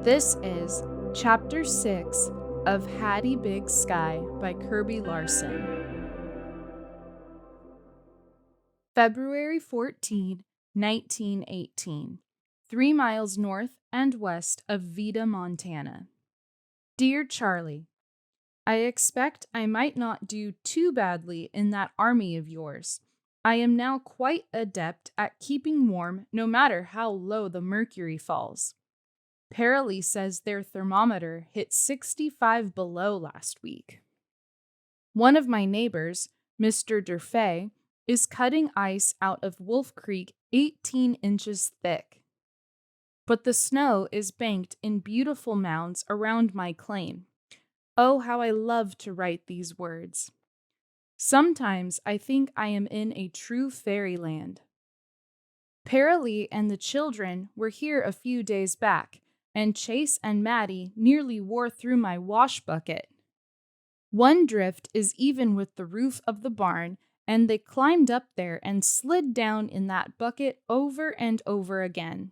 This is Chapter 6 of Hattie Big Sky by Kirby Larson. February 14, 1918, 3 miles north and west of Vida, Montana. Dear Charlie, I expect I might not do too badly in that army of yours. I am now quite adept at keeping warm no matter how low the mercury falls. Paralee says their thermometer hit 65 below last week. One of my neighbors, Mr. Durfee, is cutting ice out of Wolf Creek 18 inches thick. But the snow is banked in beautiful mounds around my claim. Oh, how I love to write these words. Sometimes I think I am in a true fairyland. Paralee and the children were here a few days back, and Chase and Maddie nearly wore through my wash bucket. One drift is even with the roof of the barn, and they climbed up there and slid down in that bucket over and over again.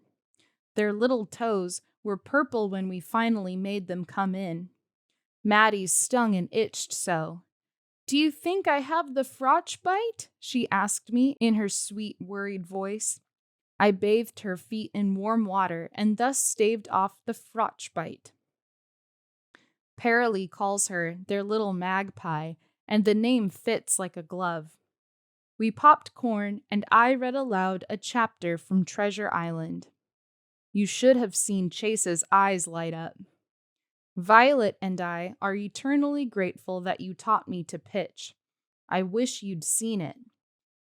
Their little toes were purple when we finally made them come in. Maddie stung and itched so. "Do you think I have the frostbite?" she asked me in her sweet, worried voice. I bathed her feet in warm water and thus staved off the frostbite. Paralee calls her their little magpie, and the name fits like a glove. We popped corn, and I read aloud a chapter from Treasure Island. You should have seen Chase's eyes light up. Violet and I are eternally grateful that you taught me to pitch. I wish you'd seen it.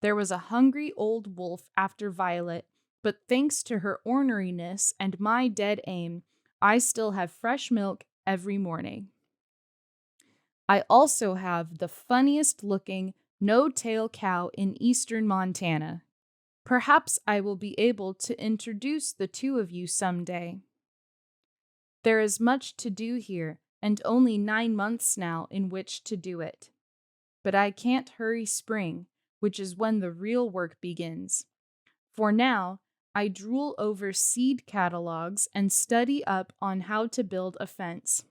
There was a hungry old wolf after Violet, but thanks to her orneriness and my dead aim, I still have fresh milk every morning. I also have the funniest looking no-tail cow in eastern Montana. Perhaps I will be able to introduce the two of you someday. There is much to do here, and only 9 months now in which to do it. But I can't hurry spring, which is when the real work begins. For now, I drool over seed catalogs and study up on how to build a fence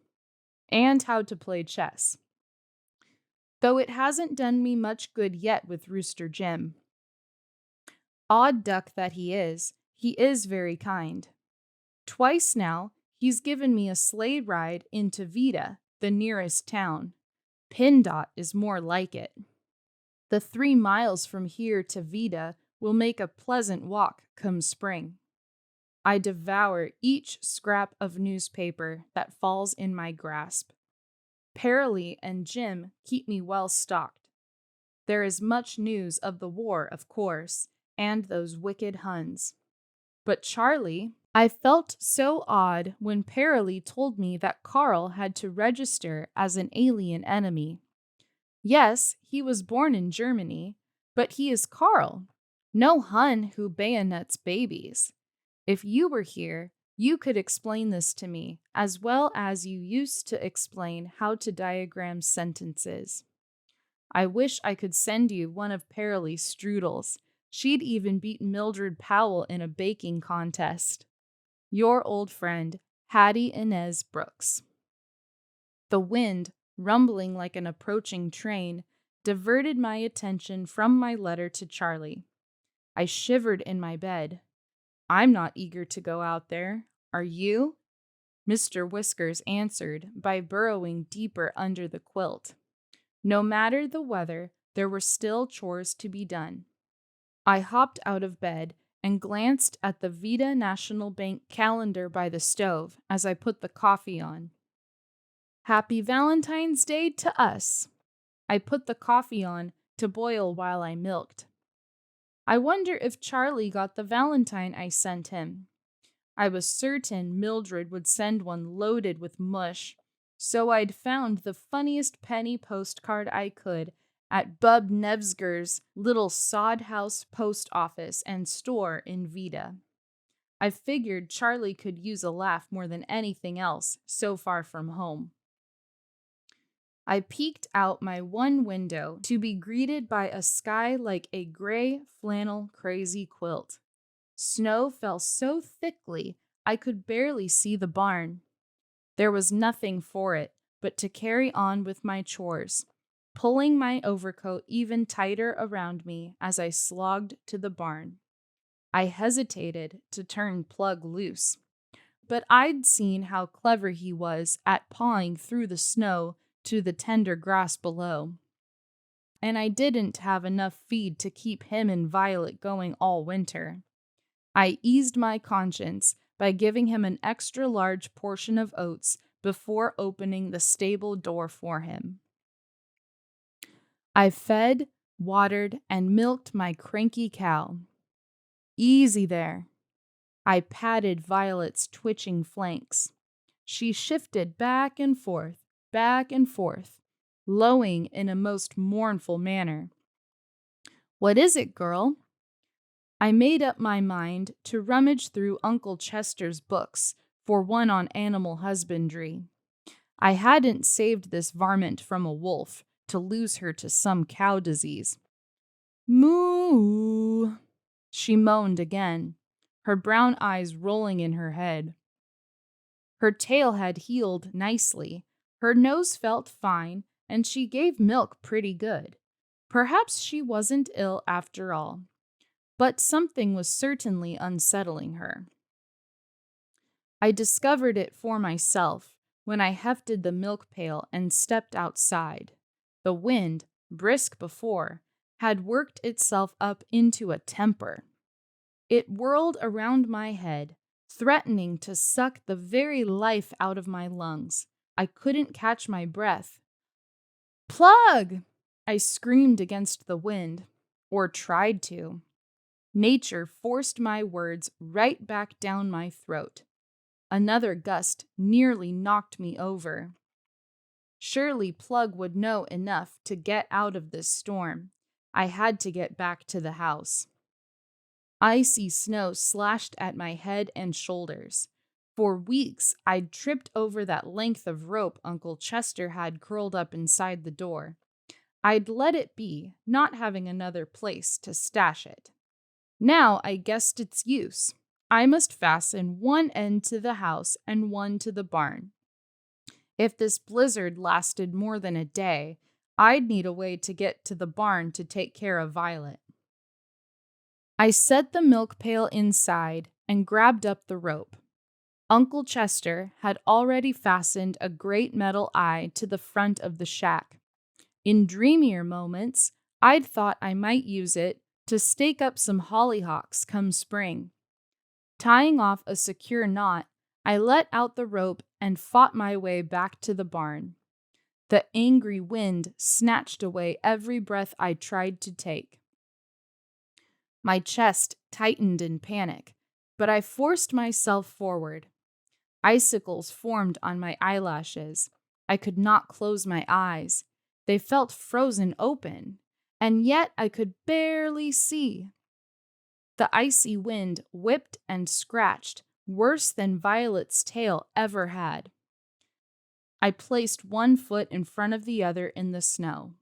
and how to play chess. Though it hasn't done me much good yet with Rooster Jim. Odd duck that he is very kind. Twice now, he's given me a sleigh ride into Vida, the nearest town. PennDOT is more like it. The 3 miles from here to Vida will make a pleasant walk come spring. I devour each scrap of newspaper that falls in my grasp. Paralee and Jim keep me well stocked. There is much news of the war, of course, and those wicked Huns. But Charlie, I felt so odd when Paralee told me that Carl had to register as an alien enemy. Yes, he was born in Germany, but he is Carl. No Hun who bayonets babies. If you were here, you could explain this to me, as well as you used to explain how to diagram sentences. I wish I could send you one of Paralee's strudels. She'd even beat Mildred Powell in a baking contest. Your old friend, Hattie Inez Brooks. The wind, rumbling like an approaching train, diverted my attention from my letter to Charlie. I shivered in my bed. I'm not eager to go out there. Are you? Mr. Whiskers answered by burrowing deeper under the quilt. No matter the weather, there were still chores to be done. I hopped out of bed and glanced at the Vida National Bank calendar by the stove as I put the coffee on. Happy Valentine's Day to us. I put the coffee on to boil while I milked. I wonder if Charlie got the valentine I sent him. I was certain Mildred would send one loaded with mush, so I'd found the funniest penny postcard I could at Bub Nevsger's little sod house post office and store in Vida. I figured Charlie could use a laugh more than anything else so far from home. I peeked out my one window to be greeted by a sky like a gray flannel crazy quilt. Snow fell so thickly I could barely see the barn. There was nothing for it but to carry on with my chores, pulling my overcoat even tighter around me as I slogged to the barn. I hesitated to turn Plug loose, but I'd seen how clever he was at pawing through the snow to the tender grass below. And I didn't have enough feed to keep him and Violet going all winter. I eased my conscience by giving him an extra large portion of oats before opening the stable door for him. I fed, watered, and milked my cranky cow. Easy there. I patted Violet's twitching flanks. She shifted back and forth, lowing in a most mournful manner. "What is it, girl?" I made up my mind to rummage through Uncle Chester's books for one on animal husbandry. I hadn't saved this varmint from a wolf to lose her to some cow disease. "Moo!" she moaned again, her brown eyes rolling in her head. Her tail had healed nicely, her nose felt fine, and she gave milk pretty good. Perhaps she wasn't ill after all, but something was certainly unsettling her. I discovered it for myself when I hefted the milk pail and stepped outside. The wind, brisk before, had worked itself up into a temper. It whirled around my head, threatening to suck the very life out of my lungs. I couldn't catch my breath. "Plug!" I screamed against the wind, or tried to. Nature forced my words right back down my throat. Another gust nearly knocked me over. Surely Plug would know enough to get out of this storm. I had to get back to the house. Icy snow slashed at my head and shoulders. For weeks, I'd tripped over that length of rope Uncle Chester had curled up inside the door. I'd let it be, not having another place to stash it. Now I guessed its use. I must fasten one end to the house and one to the barn. If this blizzard lasted more than a day, I'd need a way to get to the barn to take care of Violet. I set the milk pail inside and grabbed up the rope. Uncle Chester had already fastened a great metal eye to the front of the shack. In dreamier moments, I'd thought I might use it to stake up some hollyhocks come spring. Tying off a secure knot, I let out the rope and fought my way back to the barn. The angry wind snatched away every breath I tried to take. My chest tightened in panic, but I forced myself forward. Icicles formed on my eyelashes. I could not close my eyes. They felt frozen open, and yet I could barely see. The icy wind whipped and scratched, worse than Violet's tail ever had. I placed one foot in front of the other in the snow.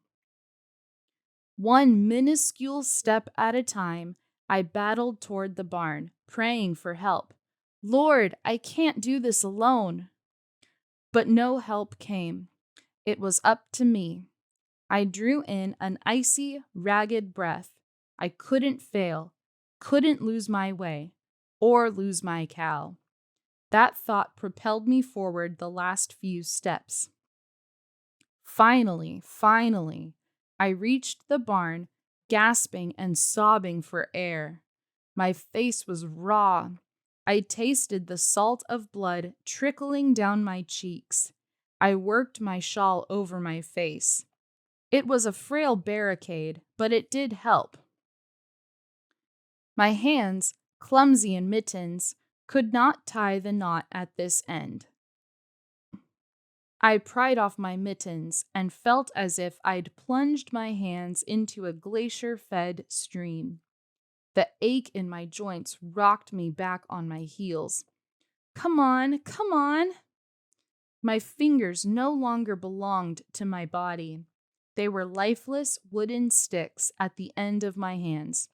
One minuscule step at a time, I battled toward the barn, praying for help. "Lord, I can't do this alone." But no help came. It was up to me. I drew in an icy, ragged breath. I couldn't fail, couldn't lose my way, or lose my cow. That thought propelled me forward the last few steps. Finally, I reached the barn, gasping and sobbing for air. My face was raw. I tasted the salt of blood trickling down my cheeks. I worked my shawl over my face. It was a frail barricade, but it did help. My hands, clumsy in mittens, could not tie the knot at this end. I pried off my mittens and felt as if I'd plunged my hands into a glacier-fed stream. The ache in my joints rocked me back on my heels. Come on! My fingers no longer belonged to my body. They were lifeless wooden sticks at the end of my hands.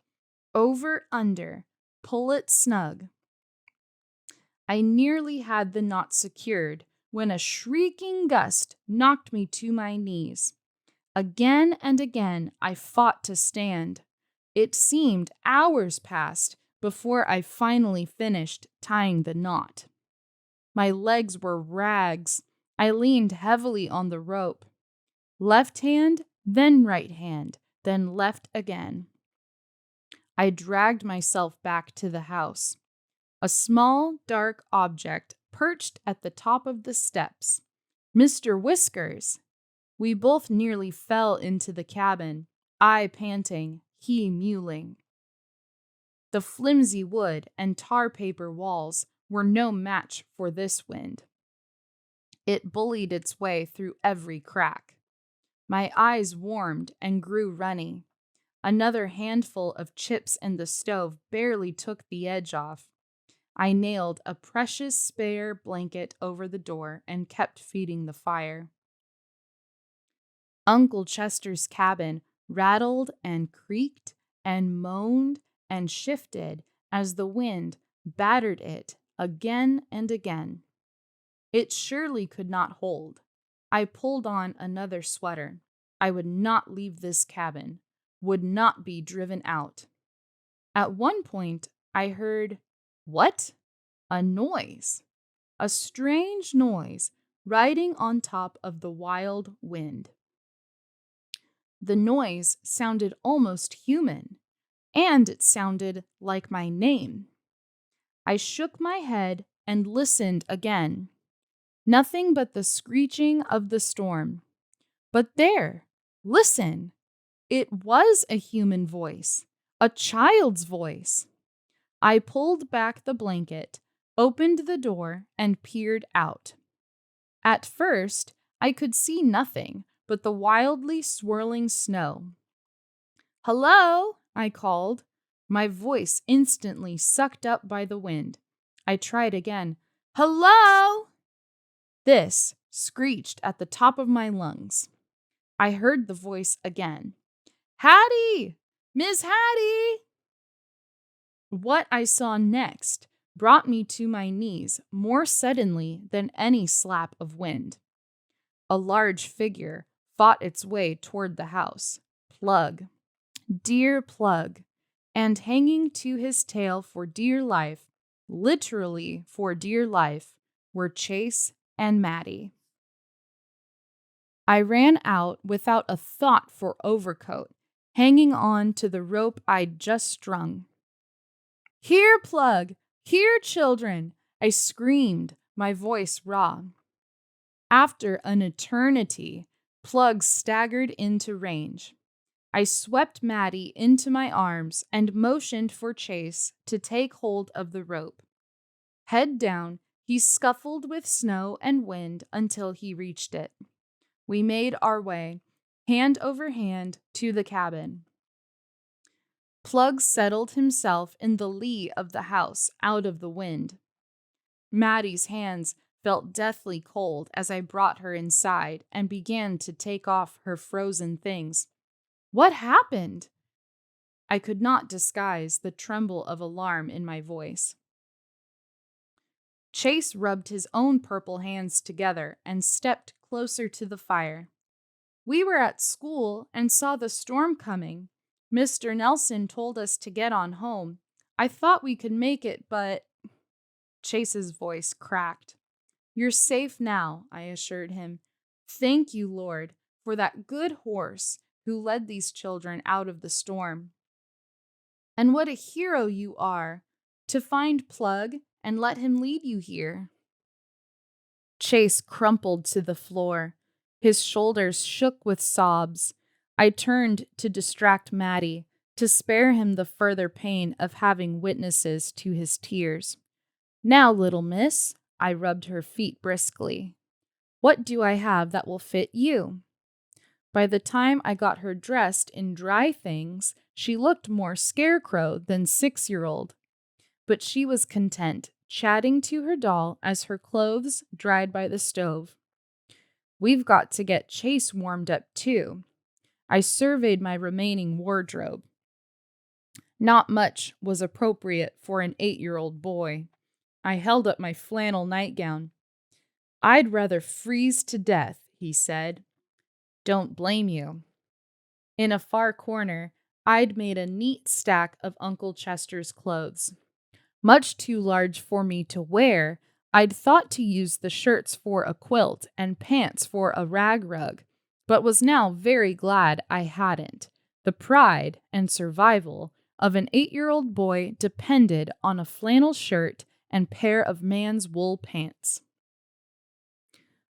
Over, under, pull it snug. I nearly had the knot secured when a shrieking gust knocked me to my knees. Again and again I fought to stand. It seemed hours passed before I finally finished tying the knot. My legs were rags. I leaned heavily on the rope. Left hand, then right hand, then left again. I dragged myself back to the house. A small, dark object perched at the top of the steps. Mr. Whiskers! We both nearly fell into the cabin, I panting, he mewling. The flimsy wood and tar paper walls were no match for this wind. It bullied its way through every crack. My eyes warmed and grew runny. Another handful of chips in the stove barely took the edge off. I nailed a precious spare blanket over the door and kept feeding the fire. Uncle Chester's cabin rattled and creaked and moaned and shifted as the wind battered it again and again. It surely could not hold. I pulled on another sweater. I would not leave this cabin, would not be driven out. At one point, I heard, what? A noise. A strange noise riding on top of the wild wind. The noise sounded almost human, and it sounded like my name. I shook my head and listened again. Nothing but the screeching of the storm. But there, listen! It was a human voice, a child's voice. I pulled back the blanket, opened the door, and peered out. At first, I could see nothing but the wildly swirling snow. "Hello," I called, my voice instantly sucked up by the wind. I tried again. "Hello!" This screeched at the top of my lungs. I heard the voice again. "Hattie! Miss Hattie!" What I saw next brought me to my knees more suddenly than any slap of wind. A large figure fought its way toward the house. Plug. Dear Plug. And hanging to his tail for dear life, literally for dear life, were Chase and Maddie. I ran out without a thought for overcoat, hanging on to the rope I'd just strung. "Here, Plug! Here, children!" I screamed, my voice raw. After an eternity, Plug staggered into range. I swept Maddie into my arms and motioned for Chase to take hold of the rope. Head down, he scuffled with snow and wind until he reached it. We made our way, hand over hand, to the cabin. Plug settled himself in the lee of the house, out of the wind. Maddie's hands felt deathly cold as I brought her inside and began to take off her frozen things. "What happened?" I could not disguise the tremble of alarm in my voice. Chase rubbed his own purple hands together and stepped closer to the fire. "We were at school and saw the storm coming. Mr. Nelson told us to get on home. I thought we could make it, but—" Chase's voice cracked. "You're safe now," I assured him. "Thank you, Lord, for that good horse who led these children out of the storm. And what a hero you are, to find Plug and let him lead you here." Chase crumpled to the floor. His shoulders shook with sobs. I turned to distract Maddie, to spare him the further pain of having witnesses to his tears. "Now, little miss," I rubbed her feet briskly. "What do I have that will fit you?" By the time I got her dressed in dry things, she looked more scarecrow than 6-year-old. But she was content, chatting to her doll as her clothes dried by the stove. "We've got to get Chase warmed up too." I surveyed my remaining wardrobe. Not much was appropriate for an 8-year-old boy. I held up my flannel nightgown. "I'd rather freeze to death," he said. "Don't blame you." In a far corner, I'd made a neat stack of Uncle Chester's clothes. Much too large for me to wear, I'd thought to use the shirts for a quilt and pants for a rag rug, but was now very glad I hadn't. The pride and survival of an 8-year-old boy depended on a flannel shirt and pair of man's wool pants.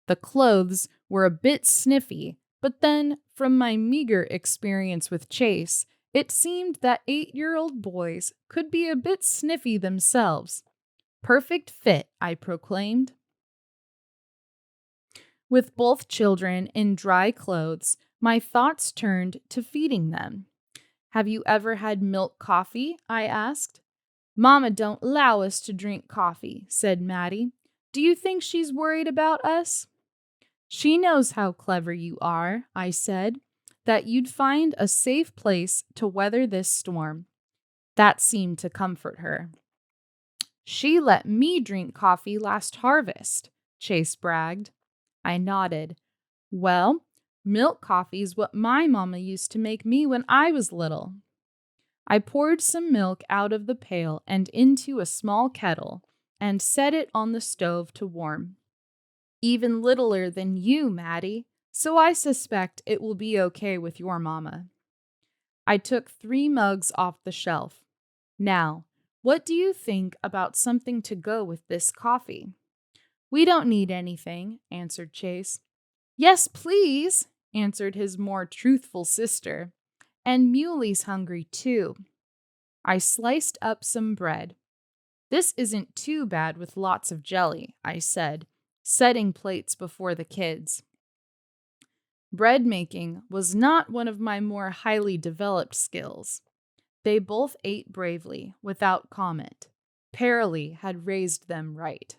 The clothes were a bit sniffy, but then, from my meager experience with Chase, it seemed that 8-year-old boys could be a bit sniffy themselves. "Perfect fit," I proclaimed. With both children in dry clothes, my thoughts turned to feeding them. "Have you ever had milk coffee?" I asked. "Mama don't allow us to drink coffee," said Maddie. "Do you think she's worried about us?" "She knows how clever you are," I said, "that you'd find a safe place to weather this storm." That seemed to comfort her. "She let me drink coffee last harvest," Chase bragged. I nodded. "Well, milk coffee's what my mama used to make me when I was little." I poured some milk out of the pail and into a small kettle and set it on the stove to warm. "Even littler than you, Maddie, so I suspect it will be okay with your mama." I took 3 mugs off the shelf. "Now, what do you think about something to go with this coffee?" "We don't need anything," answered Chase. "Yes, please," answered his more truthful sister. "And Muley's hungry too." I sliced up some bread. "This isn't too bad with lots of jelly," I said, setting plates before the kids. Bread making was not one of my more highly developed skills. They both ate bravely, without comment. Paralee had raised them right.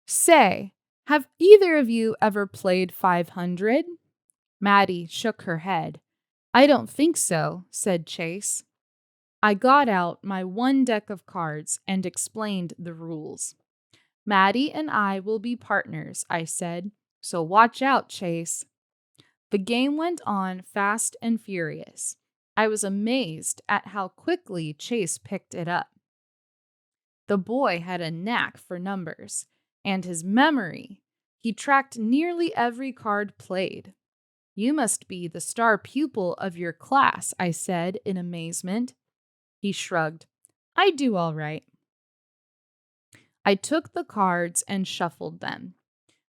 "Say, have either of you ever played 500? Maddie shook her head. "I don't think so," said Chase. I got out my 1 deck of cards and explained the rules. "Maddie and I will be partners," I said, "so watch out, Chase." The game went on fast and furious. I was amazed at how quickly Chase picked it up. The boy had a knack for numbers, and his memory. He tracked nearly every card played. "You must be the star pupil of your class," I said in amazement. He shrugged. "I do all right." I took the cards and shuffled them.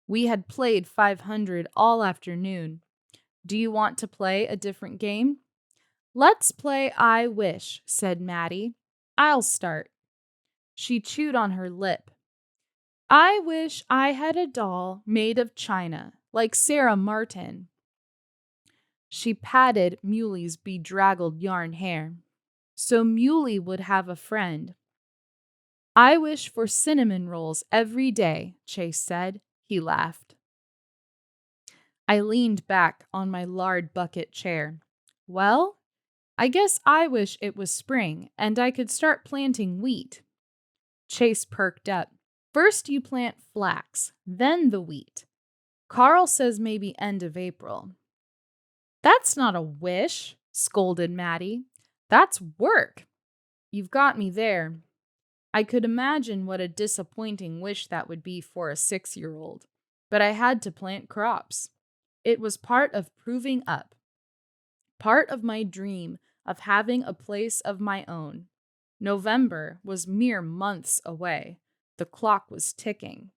We had played 500 all afternoon. "Do you want to play a different game?" "Let's play I Wish," said Maddie. "I'll start." She chewed on her lip. "I wish I had a doll made of china, like Sarah Martin." She patted Muley's bedraggled yarn hair. "So Muley would have a friend." "I wish for cinnamon rolls every day," Chase said. He laughed. I leaned back on my lard bucket chair. "Well, I guess I wish it was spring and I could start planting wheat." Chase perked up. "First you plant flax, then the wheat. Carl says maybe end of April." "That's not a wish," scolded Maddie. "That's work." "You've got me there." I could imagine what a disappointing wish that would be for a 6-year-old, but I had to plant crops. It was part of proving up, part of my dream of having a place of my own. November was mere months away. The clock was ticking.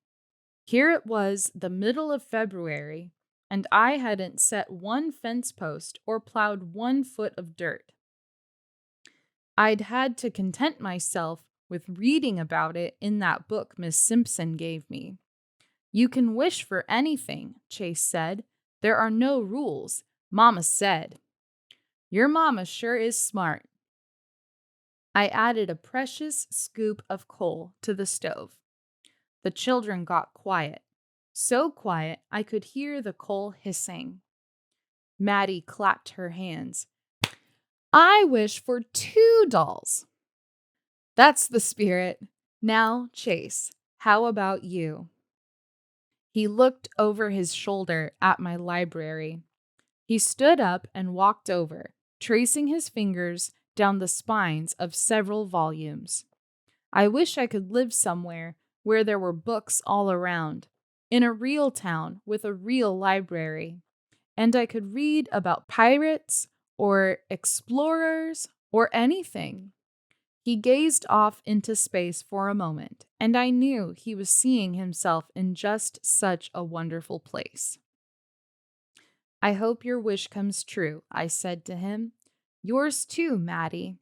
Here it was, the middle of February, and I hadn't set 1 fence post or plowed 1 foot of dirt. I'd had to content myself with reading about it in that book Miss Simpson gave me. "You can wish for anything," Chase said. "There are no rules. Mama said." "Your mama sure is smart." I added a precious scoop of coal to the stove. The children got quiet. So quiet I could hear the coal hissing. Maddie clapped her hands. "I wish for 2 dolls." "That's the spirit." Now, Chase, how about you? He looked over his shoulder at my library. He stood up and walked over, tracing his fingers down the spines of several volumes. I wish I could live somewhere where there were books all around, in a real town with a real library, and I could read about pirates or explorers or anything. He gazed off into space for a moment, and I knew he was seeing himself in just such a wonderful place. I hope your wish comes true, I said to him. Yours too, Maddie.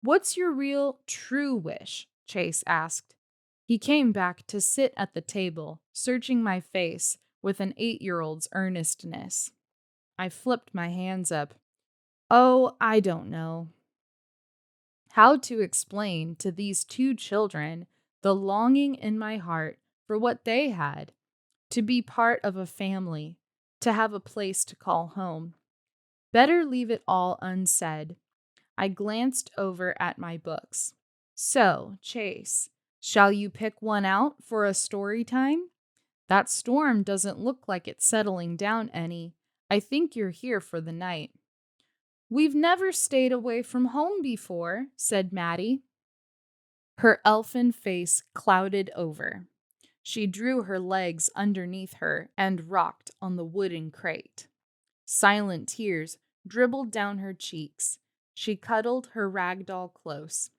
What's your real, true wish? Chase asked. He came back to sit at the table, searching my face with an 8-year-old's earnestness. I flipped my hands up. Oh, I don't know. How to explain to these two children the longing in my heart for what they had, to be part of a family, to have a place to call home. Better leave it all unsaid. I glanced over at my books. So, Chase, shall you pick one out for a story time? That storm doesn't look like it's settling down any. I think you're here for the night. We've never stayed away from home before, said Maddie. Her elfin face clouded over. She drew her legs underneath her and rocked on the wooden crate. Silent tears dribbled down her cheeks. She cuddled her rag doll close.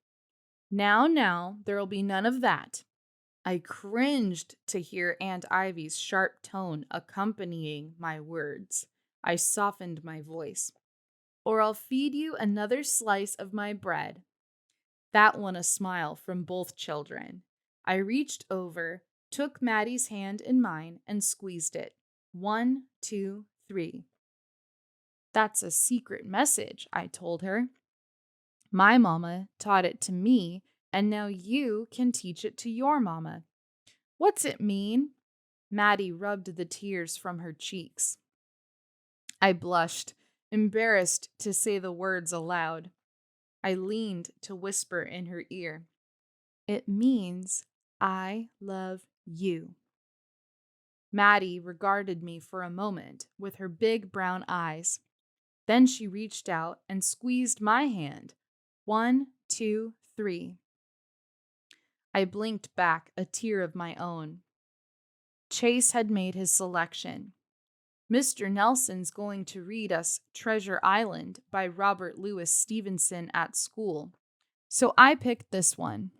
Now, there'll be none of that. I cringed to hear Aunt Ivy's sharp tone accompanying my words. I softened my voice. Or I'll feed you another slice of my bread. That won a smile from both children. I reached over, took Maddie's hand in mine, and squeezed it. 1, 2, 3. That's a secret message, I told her. My mama taught it to me, and now you can teach it to your mama. What's it mean? Maddie rubbed the tears from her cheeks. I blushed, embarrassed to say the words aloud. I leaned to whisper in her ear. It means I love you. Maddie regarded me for a moment with her big brown eyes. Then she reached out and squeezed my hand. 1, 2, 3. I blinked back a tear of my own. Chase had made his selection. Mr. Nelson's going to read us Treasure Island by Robert Louis Stevenson at school, so I picked this one.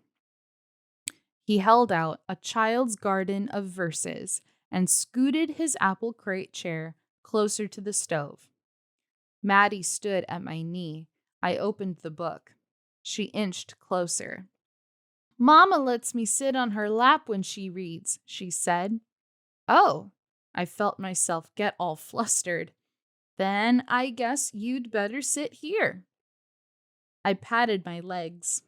He held out a child's garden of verses and scooted his apple crate chair closer to the stove. Maddie stood at my knee. I opened the book. She inched closer. Mama lets me sit on her lap when she reads, she said. Oh, I felt myself get all flustered. Then I guess you'd better sit here. I patted my legs.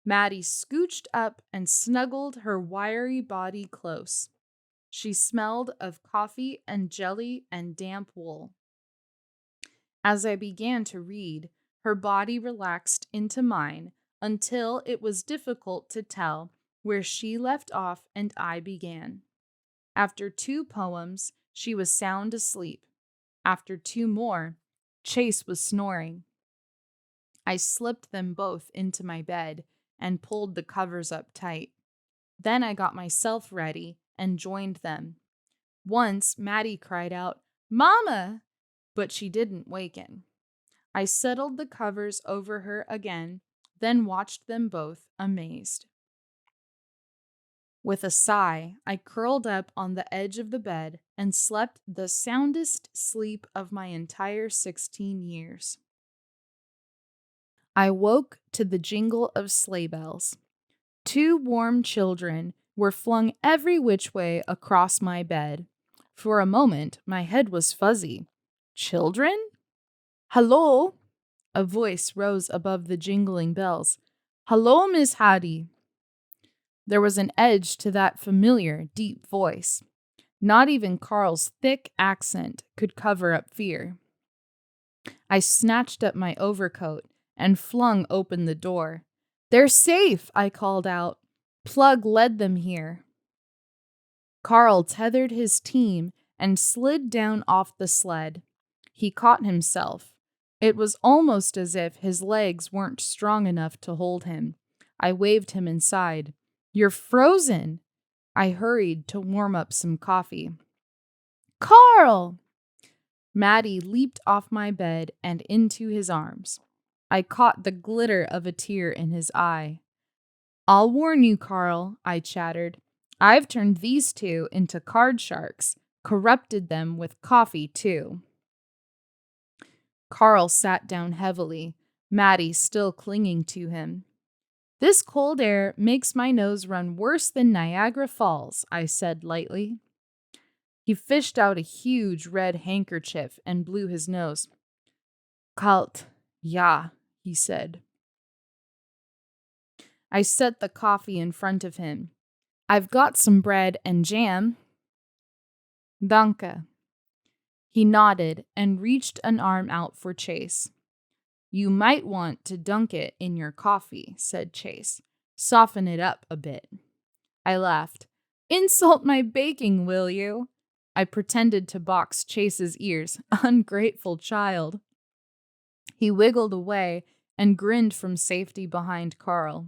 Maddie scooched up and snuggled her wiry body close. She smelled of coffee and jelly and damp wool. As I began to read, her body relaxed into mine until it was difficult to tell where she left off and I began. After 2 poems, she was sound asleep. After 2 more, Chase was snoring. I slipped them both into my bed and pulled the covers up tight. Then I got myself ready and joined them. Once, Maddie cried out, Mama! But she didn't waken. I settled the covers over her again, then watched them both, amazed. With a sigh, I curled up on the edge of the bed and slept the soundest sleep of my entire 16 years. I woke to the jingle of sleigh bells. 2 warm children were flung every which way across my bed. For a moment, my head was fuzzy. Children? Hello? A voice rose above the jingling bells. Hello, Miss Hattie. There was an edge to that familiar, deep voice. Not even Carl's thick accent could cover up fear. I snatched up my overcoat and flung open the door. They're safe, I called out. Plug led them here. Carl tethered his team and slid down off the sled. He caught himself. It was almost as if his legs weren't strong enough to hold him. I waved him inside. "You're frozen!" I hurried to warm up some coffee. "Carl!" Maddie leaped off my bed and into his arms. I caught the glitter of a tear in his eye. "I'll warn you, Carl," I chattered. "I've turned these two into card sharks, corrupted them with coffee, too." Carl sat down heavily, Maddie still clinging to him. "This cold air makes my nose run worse than Niagara Falls," I said lightly. He fished out a huge red handkerchief and blew his nose. "Kalt, ja," he said. I set the coffee in front of him. "I've got some bread and jam." "Danke." He nodded and reached an arm out for Chase. "You might want to dunk it in your coffee," said Chase. "Soften it up a bit." I laughed. "Insult my baking, will you?" I pretended to box Chase's ears. Ungrateful child. He wiggled away and grinned from safety behind Carl.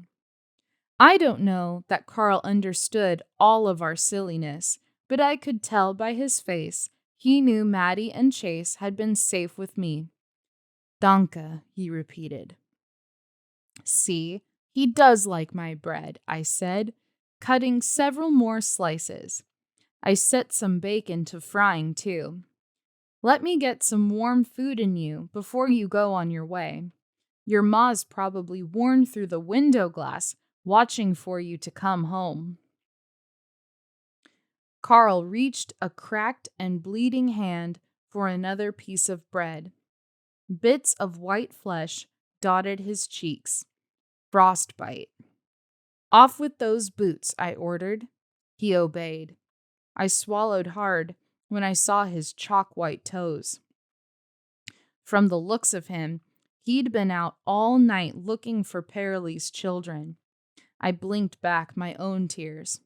I don't know that Carl understood all of our silliness, but I could tell by his face he knew Maddie and Chase had been safe with me. "Danke," he repeated. "See, he does like my bread," I said, cutting several more slices. I set some bacon to frying, too. "Let me get some warm food in you before you go on your way. Your ma's probably worn through the window glass, watching for you to come home." Carl reached a cracked and bleeding hand for another piece of bread. Bits of white flesh dotted his cheeks. Frostbite. "Off with those boots," I ordered. He obeyed. I swallowed hard when I saw his chalk-white toes. From the looks of him, he'd been out all night looking for Paraly's children. I blinked back my own tears.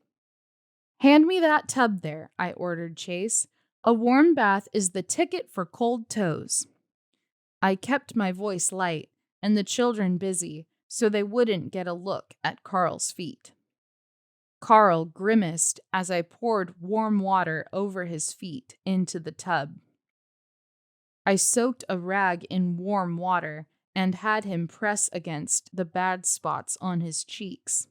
"Hand me that tub there," I ordered Chase. "A warm bath is the ticket for cold toes." I kept my voice light and the children busy so they wouldn't get a look at Carl's feet. Carl grimaced as I poured warm water over his feet into the tub. I soaked a rag in warm water and had him press against the bad spots on his cheeks.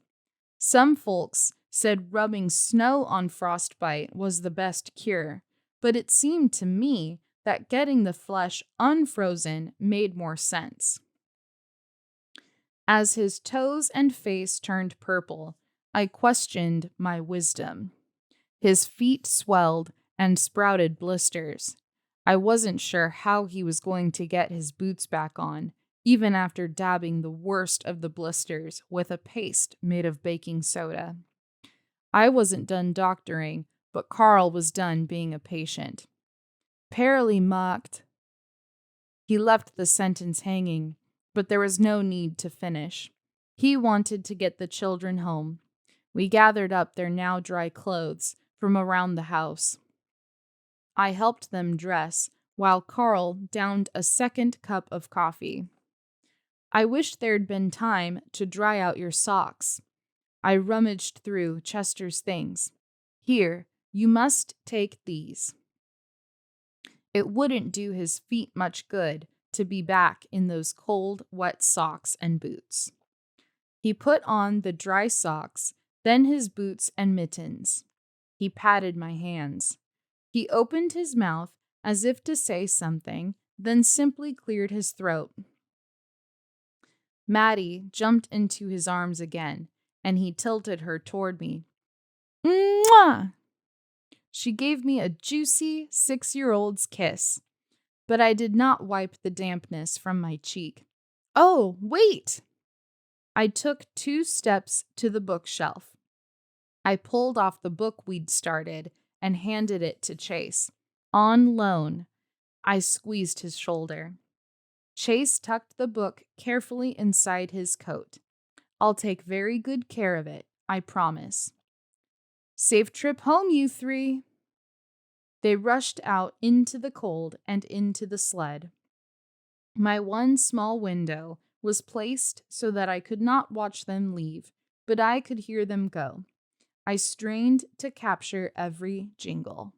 Some folks said rubbing snow on frostbite was the best cure, but it seemed to me that getting the flesh unfrozen made more sense. As his toes and face turned purple, I questioned my wisdom. His feet swelled and sprouted blisters. I wasn't sure how he was going to get his boots back on, even after dabbing the worst of the blisters with a paste made of baking soda. I wasn't done doctoring, but Carl was done being a patient. Paraly mocked. He left the sentence hanging, but there was no need to finish. He wanted to get the children home. We gathered up their now dry clothes from around the house. I helped them dress while Carl downed a second cup of coffee. "I wish there'd been time to dry out your socks." I rummaged through Chester's things. "Here, you must take these." It wouldn't do his feet much good to be back in those cold, wet socks and boots. He put on the dry socks, then his boots and mittens. He patted my hands. He opened his mouth as if to say something, then simply cleared his throat. Maddie jumped into his arms again, and he tilted her toward me. "Mwah!" She gave me a juicy 6-year-old's kiss, but I did not wipe the dampness from my cheek. "Oh, wait!" I took 2 steps to the bookshelf. I pulled off the book we'd started and handed it to Chase. "On loan." I squeezed his shoulder. Chase tucked the book carefully inside his coat. "I'll take very good care of it," I promise. Safe trip home, you three. They rushed out into the cold and into the sled. My one small window was placed so that I could not watch them leave, but I could hear them go. I strained to capture every jingle.